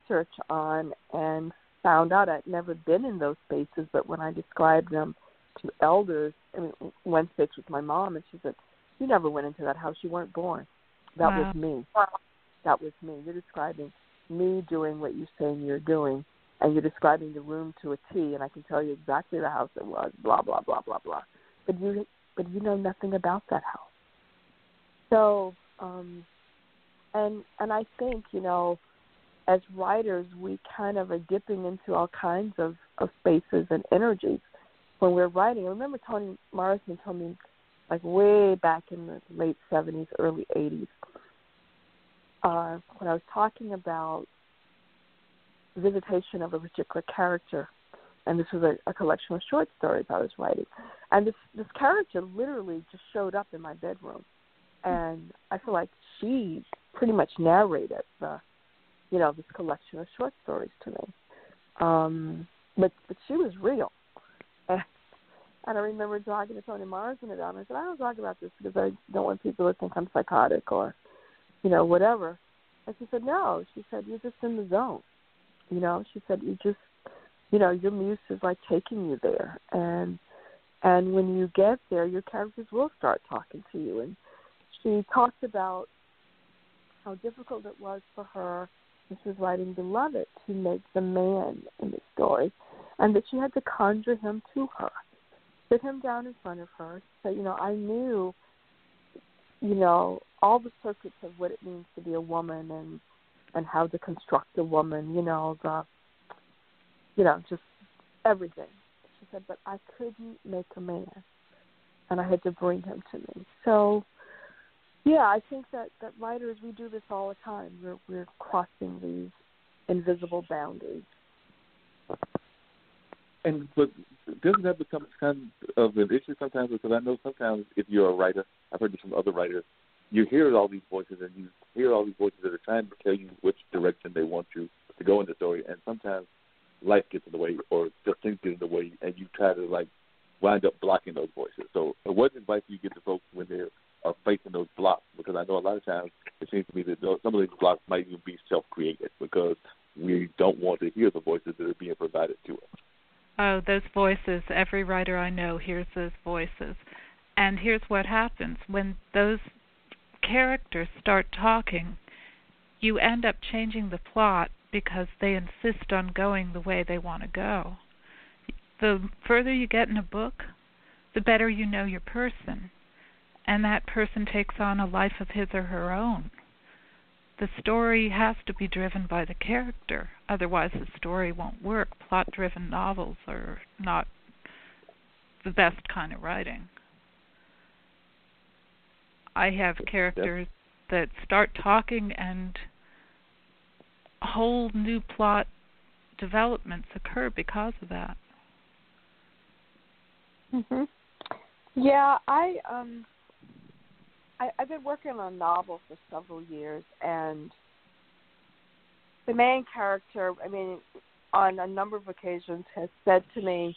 research on and found out I'd never been in those spaces, but when I described them to elders, I mean, one space with my mom, and she said, "You never went into that house. You weren't born. That Wow. was me. That was me. You're describing me doing what you're saying you're doing, and you're describing the room to a T, and I can tell you exactly the house it was, blah, blah, blah, blah, blah. But you know nothing about that house." So, and I think, you know, as writers, we kind of are dipping into all kinds of spaces and energies when we're writing. I remember Toni Morrison told me, like way back in the late 70s, early 80s, when I was talking about visitation of a particular character, and this was a collection of short stories I was writing, and this character literally just showed up in my bedroom, and I feel like she pretty much narrated this collection of short stories to me. But she was real. And I remember talking to Toni Morrison about it. I said, "I don't talk about this because I don't want people to think I'm psychotic or, whatever." And she said, "No." She said, "You're just in the zone." She said, "You just, your muse is like taking you there. And when you get there, your characters will start talking to you." And she talked about how difficult it was for her when she was writing Beloved to make the man in the story, and that she had to conjure him to her, sit him down in front of her. So, I knew, all the circuits of what it means to be a woman and how to construct a woman, just everything. She said, but I couldn't make a man, and I had to bring him to me. So, yeah, I think that writers, we do this all the time. We're crossing these invisible boundaries. But doesn't that become kind of an issue sometimes? Because I know sometimes if you're a writer, I've heard this from other writers, you hear all these voices and you hear all these voices that are trying to tell you which direction they want you to go in the story, and sometimes life gets in the way or just things get in the way, and you try to, wind up blocking those voices. So what advice do you give to folks when they are facing those blocks? Because I know a lot of times it seems to me that some of these blocks might even be self-created because we don't want to hear the voices that are being provided to us. Oh, those voices. Every writer I know hears those voices. And here's what happens. When those characters start talking, you end up changing the plot because they insist on going the way they want to go. The further you get in a book, the better you know your person. And that person takes on a life of his or her own. The story has to be driven by the character. Otherwise, the story won't work. Plot-driven novels are not the best kind of writing. I have characters that start talking and whole new plot developments occur because of that. Mhm. Yeah, I've been working on a novel for several years, and the main character, on a number of occasions has said to me,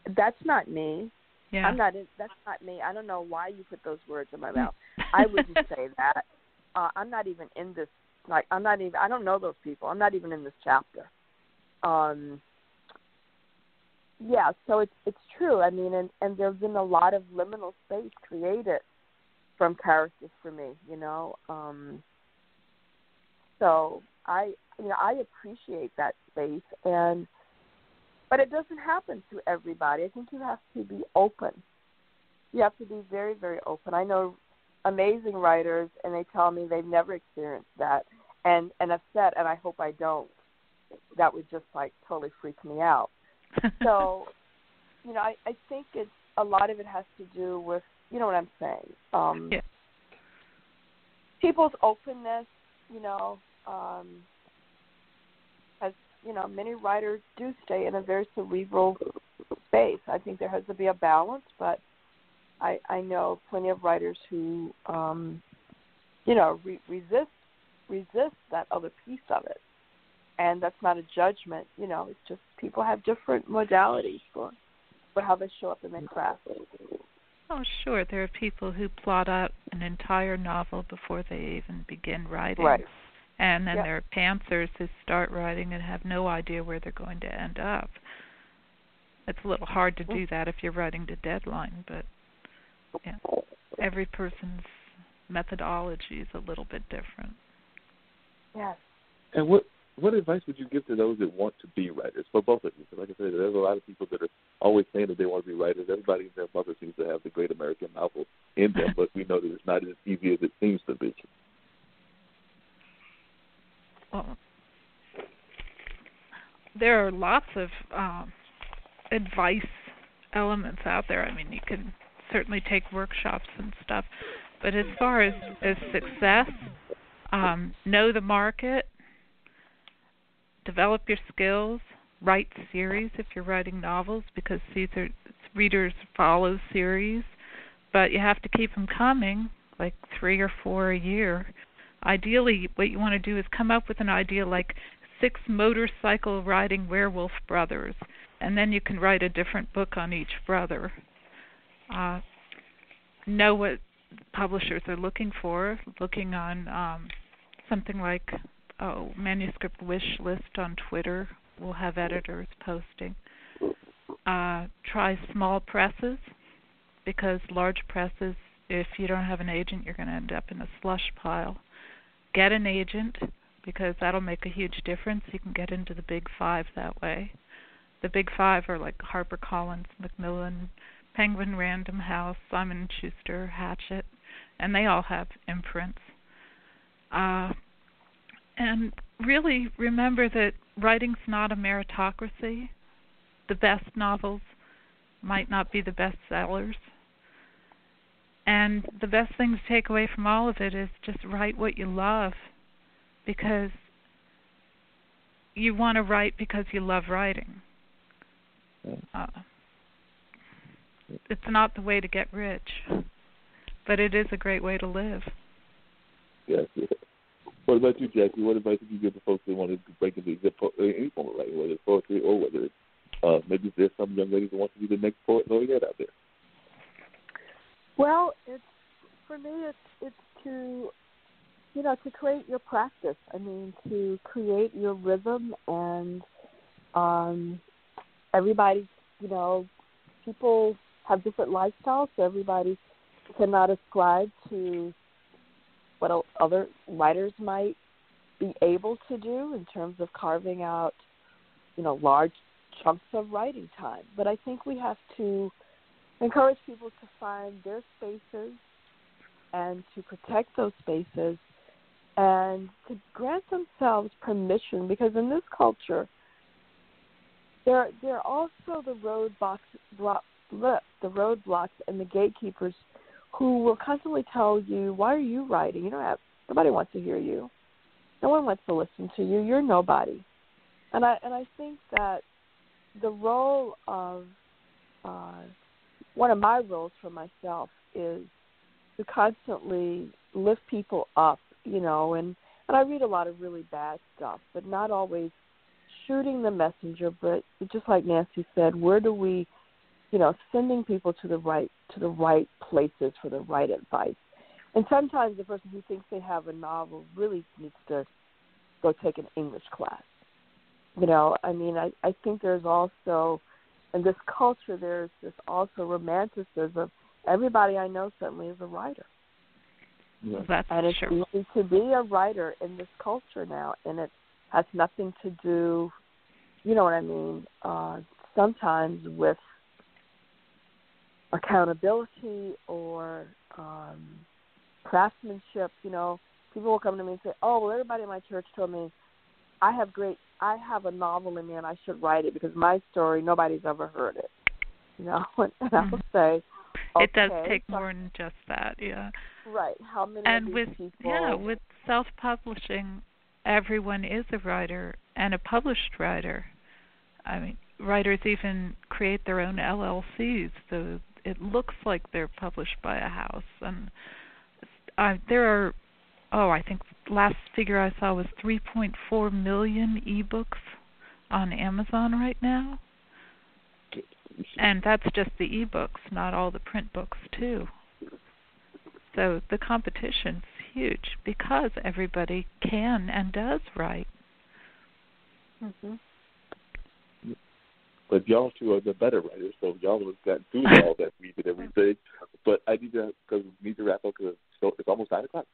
"That's not me. Yeah. That's not me. I don't know why you put those words in my mouth. I wouldn't say that. I'm not even in this. I don't know those people. I'm not even in this chapter." Yeah, so it's true. And there's been a lot of liminal space created from characters for me, So I appreciate that space, but it doesn't happen to everybody. I think you have to be open. You have to be very, very open. I know amazing writers, and they tell me they've never experienced that, and I've said, and I hope I don't. That would just totally freak me out. So, I think a lot of it has to do with, you know what I'm saying? Yeah. People's openness, as many writers do stay in a very cerebral space. I think there has to be a balance, but I know plenty of writers who, resist that other piece of it. And that's not a judgment, it's just people have different modalities for how they show up in their craft. Oh, sure. There are people who plot out an entire novel before they even begin writing. Right. And then there are pantsers who start writing and have no idea where they're going to end up. It's a little hard to do that if you're writing to deadline, but every person's methodology is a little bit different. Yes. And what advice would you give to those that want to be writers, for both of you? Like I said, there's a lot of people that are always saying that they want to be writers. Everybody and their mother seems to have the great American novel in them, but we know that it's not as easy as it seems to be. Well, there are lots of advice elements out there. I mean, you can certainly take workshops and stuff, but as far as success, know the market, develop your skills, write series if you're writing novels, because readers follow series, but you have to keep them coming, like 3 or 4 a year. Ideally, what you want to do is come up with an idea like 6 motorcycle riding werewolf brothers, and then you can write a different book on each brother. Know what publishers are looking for, looking on something like manuscript wish list on Twitter. We'll have editors posting. Try small presses, because large presses, if you don't have an agent, you're going to end up in a slush pile. Get an agent, because that'll make a huge difference. You can get into the big 5 that way. The big 5 are like HarperCollins, Macmillan, Penguin Random House, Simon & Schuster, Hachette, and they all have imprints. And really remember that writing's not a meritocracy. The best novels might not be the best sellers. And the best thing to take away from all of it is just write what you love, because you want to write because you love writing. It's not the way to get rich, but it is a great way to live. Yes. What about you, Jackie? What advice would you give to folks that want to break into any form of writing, whether it's poetry or whether it's maybe there's some young ladies that want to be the next poet laureate out there? Well, for me, it's to create your practice. I mean, to create your rhythm, and everybody, people have different lifestyles, so everybody cannot ascribe to what other writers might be able to do in terms of carving out, large chunks of writing time. But I think we have to encourage people to find their spaces and to protect those spaces and to grant themselves permission, because in this culture, there are also the roadblocks and the gatekeepers who will constantly tell you, why are you writing? Nobody wants to hear you. No one wants to listen to you. You're nobody. And I think that the role of one of my roles for myself is to constantly lift people up, and I read a lot of really bad stuff, but not always shooting the messenger, but just like Nancy said, where do we, sending people to the right places for the right advice. And sometimes the person who thinks they have a novel really needs to go take an English class. I think there's also, in this culture, there's this also romanticism. Everybody I know certainly is a writer. Yeah. That's and it's true. easy to be a writer in this culture now, and it has nothing to do, sometimes with accountability or craftsmanship. People will come to me and say, oh, well, everybody in my church told me I have a novel in me and I should write it because my story, nobody's ever heard it. And I'll say, okay, it does take more than just that, yeah. Right. How many and of with these people... with self-publishing, everyone is a writer and a published writer. I mean, writers even create their own LLCs, so it looks like they're published by a house. And there are, I think the last figure I saw was 3.4 million ebooks on Amazon right now. And that's just the ebooks, not all the print books, too. So the competition's huge because everybody can and does write. Mm-hmm. But y'all two are the better writers, so y'all have gotten through all that we did everything. But I need to wrap up because it's almost 9 o'clock.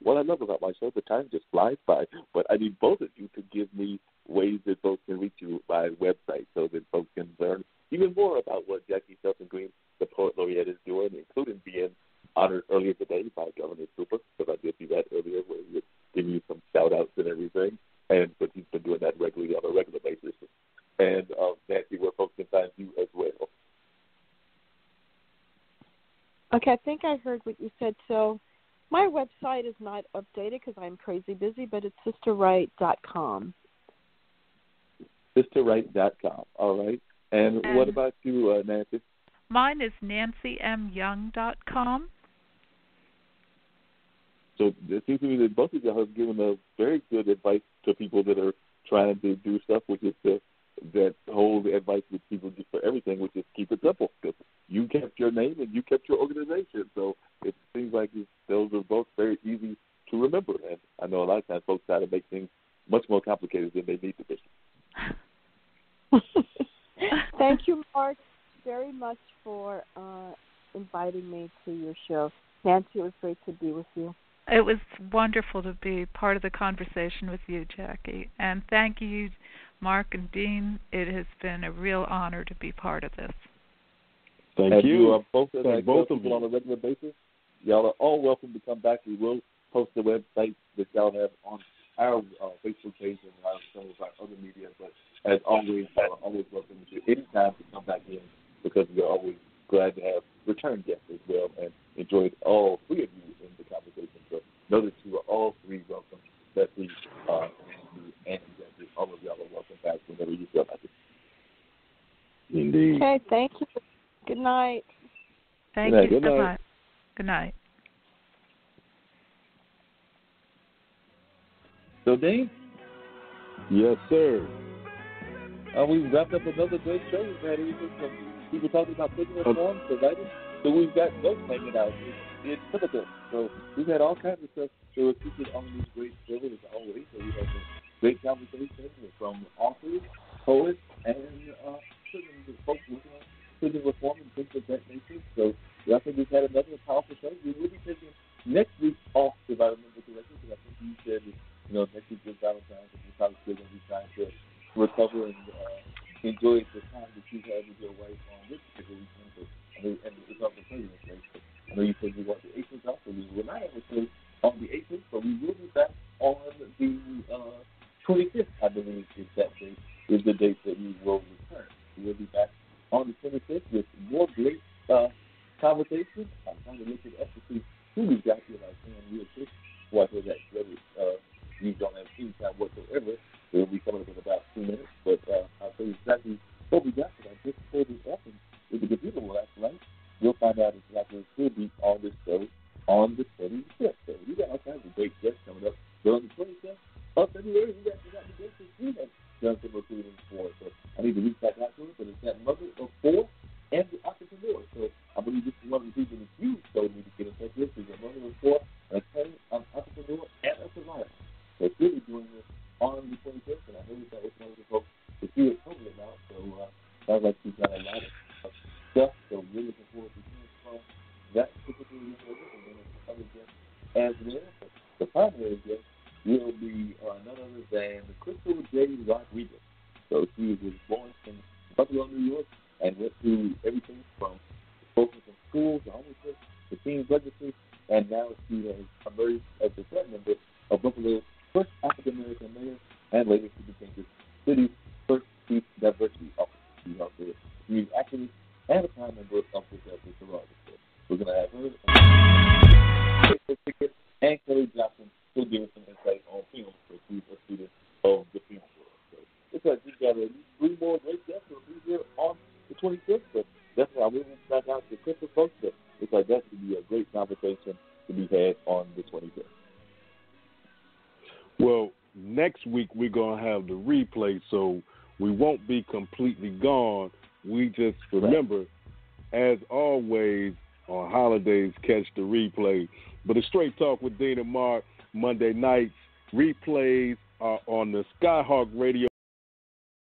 What I love about my show, the time just flies by. But I need both of you to give me ways that folks can reach you by website so that folks can learn even more about what Jaki Shelton Green, the poet laureate, is doing, including being honored earlier today by Governor Cooper, because I did see that earlier where he was giving you some shout-outs and everything. But he's been doing that regularly on a regular basis. And Nancy, where folks can find you as well. Okay, I think I heard what you said. So my website is not updated because I'm crazy busy, but it's sisterwrite.com. Sisterwrite.com, all right. And what about you, Nancy? Mine is nancymyoung.com. So it seems to me that both of you have given a very good advice to people that are trying to do stuff, which is that whole advice that people give for everything, which is keep it simple. Because you kept your name and you kept your organization, so it seems like those are both very easy to remember. And I know a lot of times folks try to make things much more complicated than they need to be. Thank you, Mark, very much for inviting me to your show. Nancy, it was great to be with you. It was wonderful to be part of the conversation with you, Jaki. And thank you, Mark and Dean. It has been a real honor to be part of this. Thank you. Both of you on a regular basis. Y'all are all welcome to come back. We will post the website that y'all have on our Facebook page and some of our other media. But as always, y'all are always welcome to any time to come back in because we are always glad to have return guests as well and enjoyed all three of you in the conversation. So know that you are all three welcome. Bessie, and Jesse, all of y'all are welcome back whenever you feel like it. Indeed. Okay, thank you. Good night. Thank you so much. Good night. So, Dean? Yes, sir. We've wrapped up another great show. We've had everything from people talking about prison reform to writing. So we've got notes hanging out. It's typical. So we've had all kinds of stuff that was featured on these great shows as always. So we had some great conversations from authors, poets, and folks working on prison reform and things of that nature. So I think we've had another powerful show. We will be taking next week off, if I remember correctly, because I think you said, next week is Valentine's, and we're probably still going to be trying to recover and enjoy the time that you've had with your wife on this particular weekend. So, and it's on the President's Day. So I know you said you want the 18th off, so we will not have a show on the 18th, but we will be back on the 25th, I believe, is that date, is the date that we will return. We will be back on the 25th with more great conversation. I'm trying to look it up to see who we got here, like saying real quick. Well, I feel that you don't have any time whatsoever. It will be coming up in about 2 minutes, but I'll tell you exactly what we got for that. Just before this happens, if the computer will act right, you'll find out exactly who will be on this show on the 25th. So we got all kinds of great guests coming up. But on the 25th of February, we got the guests that we have done some recruiting for. So I need to reach back out to it, but it's that mother of four and the entrepreneur. So I believe this is one of the people that you told me to get in touch with, is a mother of four, an entrepreneur, and a survivor. So she'll be doing this on the 25th, and I know that was one of the folks that you had told me about. So sounds like she's got a lot of stuff. So really looking forward to hearing from that particular reporter and then other guests as well. But the primary guest will be none other than Crystal J. Rodriguez. So she was born in Buffalo, New York, and went through everything from focus in schools to homelessness to teen legacy, and now she has emerged as the third member of Buffalo's first African-American mayor, and later she became the city's first chief diversity officer. She's also a community activist and a prime member of the sorority. We're going to have her and Kelly Johnson who'll give us some insight on film, so she's a student of the film world. So it's like we've got at least 3 more great guests who will be here on the 25th, but definitely I will reach back out to Crystal folks, but it's like that to be a great conversation to be had on the 25th. Well, next week we're going to have the replay, so we won't be completely gone. We just remember, as always, On holidays, catch the replay. But it's Straight Talk with Dean and Mark Monday nights. Replays are on the Skyhawk Radio